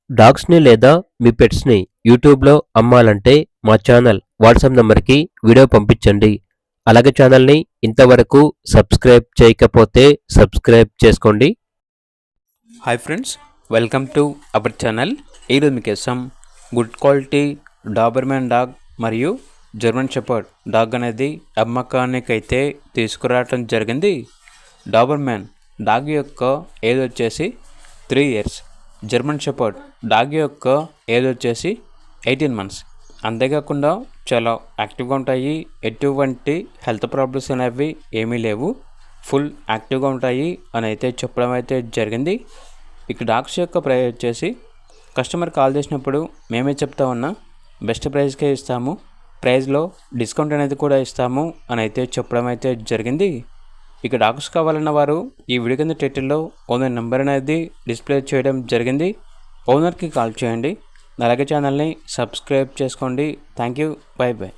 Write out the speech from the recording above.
డాగ్స్‌ని లేదా మీ పెట్స్‌ని యూట్యూబ్‌లో అమ్మాలంటే మా ఛానల్ వాట్సాప్ నంబర్‌కి వీడియో పంపించండి. అలాగే ఛానల్‌ని ఇంతవరకు సబ్స్క్రైబ్ చేయకపోతే సబ్స్క్రైబ్ చేసుకోండి. Hi friends, welcome to our channel. ఈరోజు మీకోసం గుడ్ క్వాలిటీ డాబర్మ్యాన్ డాగ్ మరియు జర్మన్ షెపర్డ్ డాగ్ అనేది అమ్మకానికైతే తీసుకురావటం జరిగింది. డాబర్మ్యాన్ డాగ్ యొక్క ఏజ్ వచ్చేసి 3 years, జర్మన్ షెపర్డ్ డాగ్ యొక్క ఏజ్ వచ్చేసి 18 months. అంతేకాకుండా చాలా యాక్టివ్గా ఉంటాయి, ఎటువంటి హెల్త్ ప్రాబ్లమ్స్ అనేవి ఏమీ లేవు, ఫుల్ యాక్టివ్గా ఉంటాయి అని అయితే చెప్పడం అయితే జరిగింది. ఇక డాగ్స్ యొక్క ప్రైస్ వచ్చేసి కస్టమర్ కాల్ చేసినప్పుడు మేమే చెప్తా ఉన్నా బెస్ట్ ప్రైస్కే ఇస్తాము, ప్రైస్లో డిస్కౌంట్ అనేది కూడా ఇస్తాము అని అయితే చెప్పడం అయితే జరిగింది. ఇక డాగ్స్ కావాలన్న వారు ఈ వీడియో కింద టైటిల్లో ఓనర్ నెంబర్ అనేది డిస్ప్లే చేయడం జరిగింది. ఓనర్కి కాల్ చేయండి. అలాగే ఛానల్ని సబ్స్క్రైబ్ చేసుకోండి. Thank you. By by.